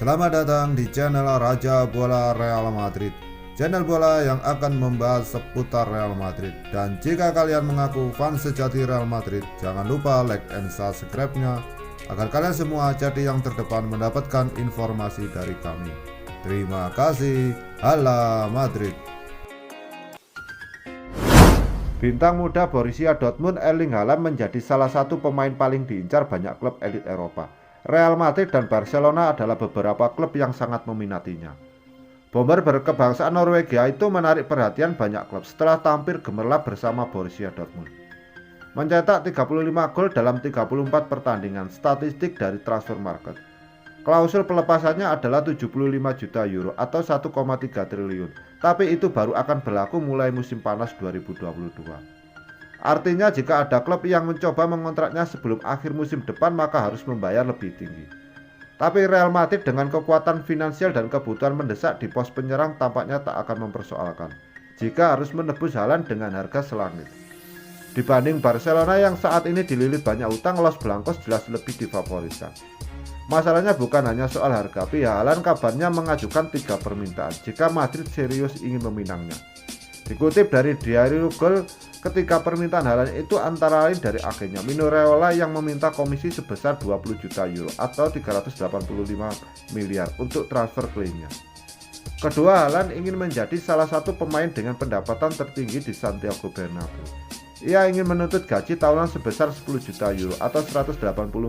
Selamat datang di channel Raja Bola Real Madrid, channel bola yang akan membahas seputar Real Madrid. Dan jika kalian mengaku fans sejati Real Madrid, jangan lupa like and subscribe-nya agar kalian semua jadi yang terdepan mendapatkan informasi dari kami. Terima kasih. Hala Madrid. Bintang muda Borussia Dortmund Erling Haaland menjadi salah satu pemain paling diincar banyak klub elit Eropa. Real Madrid dan Barcelona adalah beberapa klub yang sangat meminatinya. Bomber berkebangsaan Norwegia itu menarik perhatian banyak klub setelah tampil gemerlap bersama Borussia Dortmund. Mencetak 35 gol dalam 34 pertandingan, statistik dari Transfermarkt. Klausul pelepasannya adalah 75 juta euro atau 1,3 triliun, tapi itu baru akan berlaku mulai musim panas 2022. Artinya jika ada klub yang mencoba mengontraknya sebelum akhir musim depan maka harus membayar lebih tinggi. Tapi Real Madrid dengan kekuatan finansial dan kebutuhan mendesak di pos penyerang tampaknya tak akan mempersoalkan jika harus menebus Haaland dengan harga selangit. Dibanding Barcelona yang saat ini dililit banyak utang, Los Blancos jelas lebih difavoritkan. Masalahnya bukan hanya soal harga, pihak Haaland kabarnya mengajukan 3 permintaan jika Madrid serius ingin meminangnya. Dikutip dari Diario Gol, ketiga permintaan Haaland itu antara lain dari agennya Mino Raiola yang meminta komisi sebesar 20 juta euro atau 385 miliar untuk transfer klaimnya. Kedua, Haaland ingin menjadi salah satu pemain dengan pendapatan tertinggi di Santiago Bernabeu. Ia ingin menuntut gaji tahunan sebesar 10 juta euro atau 180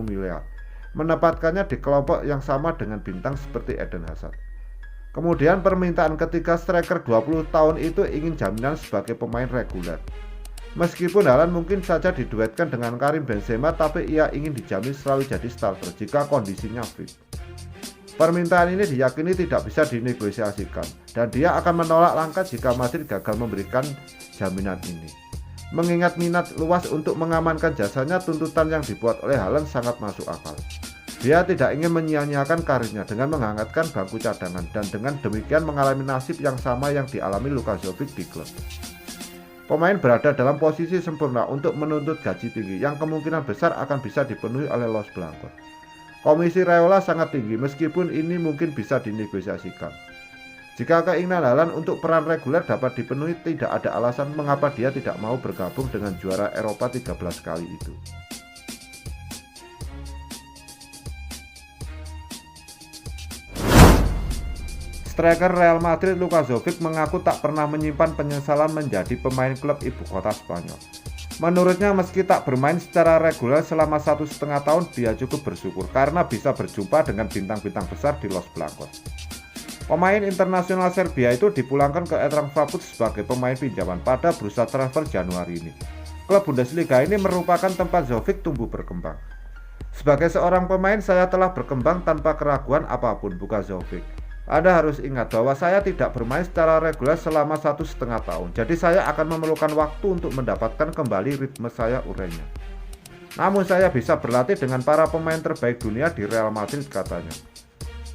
miliar. Menempatkannya di kelompok yang sama dengan bintang seperti Eden Hazard. Kemudian permintaan ketiga, striker 20 tahun itu ingin jaminan sebagai pemain reguler. Meskipun Haaland mungkin saja diduetkan dengan Karim Benzema, tapi ia ingin dijamin selalu jadi starter jika kondisinya fit. Permintaan ini diyakini tidak bisa dinegosiasikan dan dia akan menolak langkah jika Madrid gagal memberikan jaminan ini. Mengingat minat luas untuk mengamankan jasanya, tuntutan yang dibuat oleh Haaland sangat masuk akal. Dia tidak ingin menyia-nyiakan karirnya dengan menghangatkan bangku cadangan dan dengan demikian mengalami nasib yang sama yang dialami Luka Jovic di klub. Pemain berada dalam posisi sempurna untuk menuntut gaji tinggi yang kemungkinan besar akan bisa dipenuhi oleh Los Blancos. Komisi Raiola sangat tinggi meskipun ini mungkin bisa dinegosiasikan. Jika keinginan Haaland untuk peran reguler dapat dipenuhi, tidak ada alasan mengapa dia tidak mau bergabung dengan juara Eropa 13 kali itu. Striker Real Madrid Luka Jovic mengaku tak pernah menyimpan penyesalan menjadi pemain klub ibu kota Spanyol. Menurutnya meski tak bermain secara reguler selama 1,5 tahun, dia cukup bersyukur karena bisa berjumpa dengan bintang-bintang besar di Los Blancos. Pemain internasional Serbia itu dipulangkan ke Eintracht Frankfurt sebagai pemain pinjaman pada bursa transfer Januari ini. Klub Bundesliga ini merupakan tempat Jovic tumbuh berkembang. Sebagai seorang pemain, saya telah berkembang tanpa keraguan apapun, buka Jovic. Anda harus ingat bahwa saya tidak bermain secara reguler selama 1,5 tahun, jadi saya akan memerlukan waktu untuk mendapatkan kembali ritme saya, urainya. Namun saya bisa berlatih dengan para pemain terbaik dunia di Real Madrid, katanya.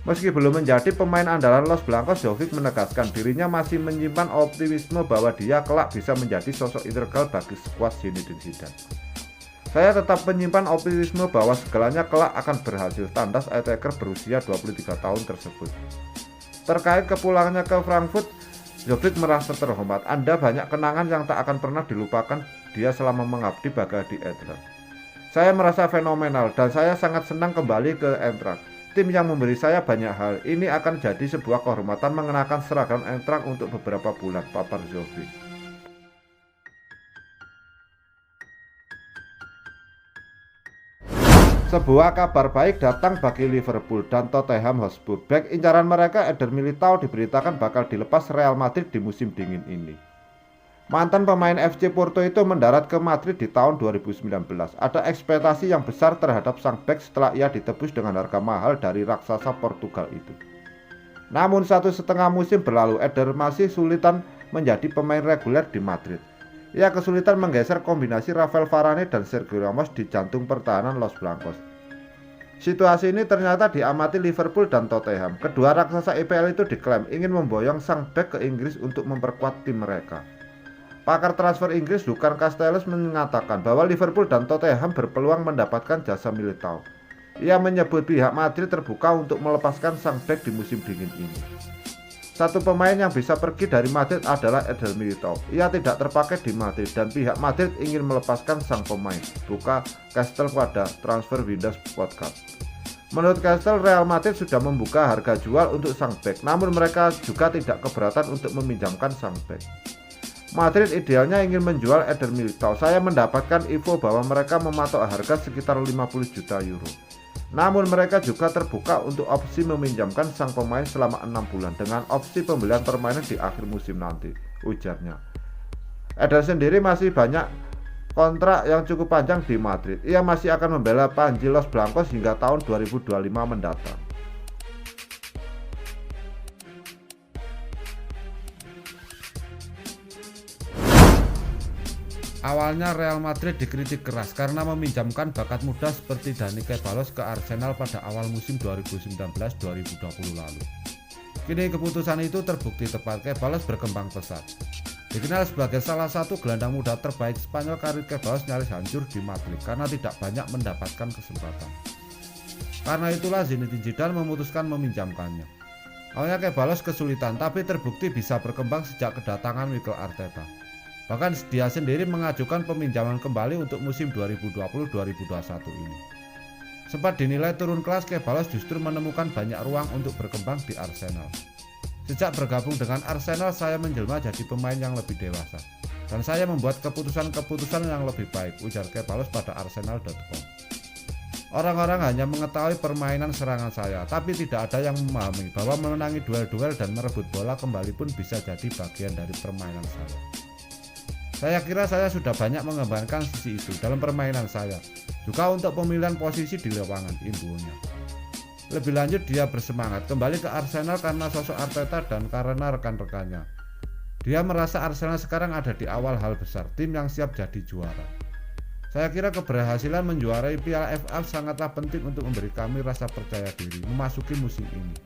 Meski belum menjadi pemain andalan Los Blancos, Jovic menegaskan dirinya masih menyimpan optimisme bahwa dia kelak bisa menjadi sosok integral bagi skuad Zinedine Zidane. Saya tetap menyimpan optimisme bahwa segalanya kelak akan berhasil, tandas attacker berusia 23 tahun tersebut. Terkait kepulangannya ke Frankfurt, Jovic merasa terhormat. Ada banyak kenangan yang tak akan pernah dilupakan dia selama mengabdi bagai di Eintracht. Saya merasa fenomenal dan saya sangat senang kembali ke Eintracht. Tim yang memberi saya banyak hal, ini akan jadi sebuah kehormatan mengenakan seragam Eintracht untuk beberapa bulan, papar Jovic. Sebuah kabar baik datang bagi Liverpool dan Tottenham Hotspur. Bek incaran mereka Eder Militao diberitakan bakal dilepas Real Madrid di musim dingin ini. Mantan pemain FC Porto itu mendarat ke Madrid di tahun 2019. Ada ekspektasi yang besar terhadap sang bek setelah ia ditebus dengan harga mahal dari raksasa Portugal itu. Namun 1,5 musim berlalu, Eder masih sulitan menjadi pemain reguler di Madrid. Ia kesulitan menggeser kombinasi Rafael Varane dan Sergio Ramos di jantung pertahanan Los Blancos. Situasi ini ternyata diamati Liverpool dan Tottenham. Kedua raksasa EPL itu diklaim ingin memboyong sang bek ke Inggris untuk memperkuat tim mereka. Pakar transfer Inggris Lukan Castells mengatakan bahwa Liverpool dan Tottenham berpeluang mendapatkan jasa Militao. Ia menyebut pihak Madrid terbuka untuk melepaskan sang bek di musim dingin ini. Satu pemain yang bisa pergi dari Madrid adalah Eder Militao. Ia tidak terpakai di Madrid dan pihak Madrid ingin melepaskan sang pemain, buka Castel pada Transfer Windows Podcast. Menurut Castel, Real Madrid sudah membuka harga jual untuk sang bek, namun mereka juga tidak keberatan untuk meminjamkan sang bek. Madrid idealnya ingin menjual Eder Militao. Saya mendapatkan info bahwa mereka mematok harga sekitar 50 juta euro. Namun mereka juga terbuka untuk opsi meminjamkan sang pemain selama 6 bulan dengan opsi pembelian permanen di akhir musim nanti, ujarnya. Eder sendiri masih banyak kontrak yang cukup panjang di Madrid. Ia masih akan membela Panji Los Blancos hingga tahun 2025 mendatang. Awalnya Real Madrid dikritik keras karena meminjamkan bakat muda seperti Dani Ceballos ke Arsenal pada awal musim 2019-2020 lalu. Kini keputusan itu terbukti tepat. Ceballos berkembang pesat. Dikenal sebagai salah satu gelandang muda terbaik Spanyol, karir Ceballos nyaris hancur di Madrid karena tidak banyak mendapatkan kesempatan. Karena itulah Zinedine Zidane memutuskan meminjamkannya. Awalnya Ceballos kesulitan, tapi terbukti bisa berkembang sejak kedatangan Mikel Arteta. Bahkan dia sendiri mengajukan peminjaman kembali untuk musim 2020-2021 ini. Sempat dinilai turun kelas, Ceballos justru menemukan banyak ruang untuk berkembang di Arsenal. Sejak bergabung dengan Arsenal, saya menjelma jadi pemain yang lebih dewasa. Dan saya membuat keputusan-keputusan yang lebih baik, ujar Ceballos pada Arsenal.com. Orang-orang hanya mengetahui permainan serangan saya, tapi tidak ada yang memahami bahwa memenangi duel-duel dan merebut bola kembali pun bisa jadi bagian dari permainan saya. Saya kira saya sudah banyak mengembangkan sisi itu dalam permainan saya, juga untuk pemilihan posisi di lapangan, imbuhnya. Lebih lanjut, dia bersemangat kembali ke Arsenal karena sosok Arteta dan karena rekan-rekannya. Dia merasa Arsenal sekarang ada di awal hal besar, tim yang siap jadi juara. Saya kira keberhasilan menjuarai Piala FA sangatlah penting untuk memberi kami rasa percaya diri memasuki musim ini.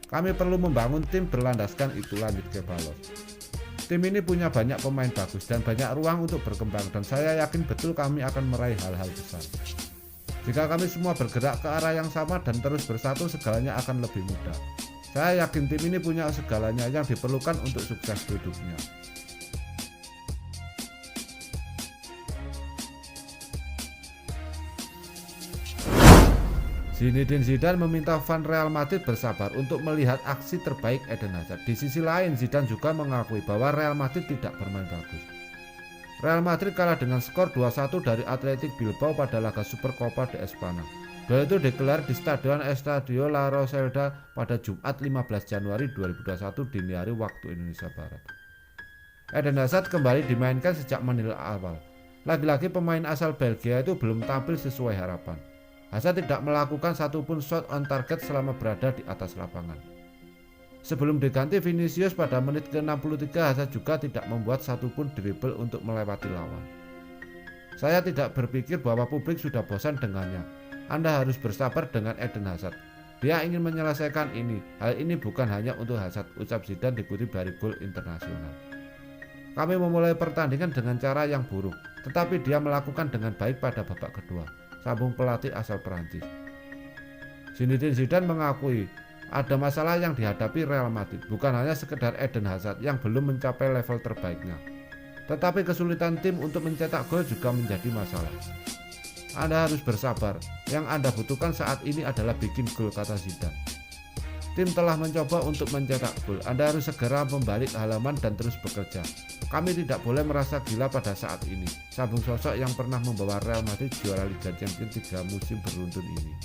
Kami perlu membangun tim berlandaskan itu, lanjut Ceballos. Tim ini punya banyak pemain bagus dan banyak ruang untuk berkembang, dan saya yakin betul kami akan meraih hal-hal besar. Jika kami semua bergerak ke arah yang sama dan terus bersatu, segalanya akan lebih mudah. Saya yakin tim ini punya segalanya yang diperlukan untuk sukses hidupnya. Zinedine Zidane meminta fan Real Madrid bersabar untuk melihat aksi terbaik Eden Hazard. Di sisi lain, Zidane juga mengakui bahwa Real Madrid tidak bermain bagus. Real Madrid kalah dengan skor 2-1 dari Athletic Bilbao pada laga Supercopa de España. Duel itu digelar di Stadion Estadio La Rosaleda pada Jumat 15 Januari 2021 dini hari waktu Indonesia Barat. Eden Hazard kembali dimainkan sejak menit awal. Lagi-lagi pemain asal Belgia itu belum tampil sesuai harapan. Hazard tidak melakukan satupun shot on target selama berada di atas lapangan. Sebelum diganti Vinicius pada menit ke-63, Hazard juga tidak membuat satupun dribble untuk melewati lawan. Saya tidak berpikir bahwa publik sudah bosan dengannya. Anda harus bersabar dengan Eden Hazard. Dia ingin menyelesaikan ini. Hal ini bukan hanya untuk Hazard, ucap Zidane dikutip dari Goal Internasional. Kami memulai pertandingan dengan cara yang buruk, tetapi dia melakukan dengan baik pada babak kedua, sambung pelatih asal Perancis. Zinedine Zidane mengakui ada masalah yang dihadapi Real Madrid, bukan hanya sekedar Eden Hazard yang belum mencapai level terbaiknya, tetapi kesulitan tim untuk mencetak gol juga menjadi masalah. Anda harus bersabar, yang Anda butuhkan saat ini adalah bikin gol, kata Zidane. Tim telah mencoba untuk mencetak gol, Anda harus segera membalik halaman dan terus bekerja. Kami tidak boleh merasa gila pada saat ini, sambung sosok yang pernah membawa Real Madrid juara Liga Champions 3 musim beruntun ini.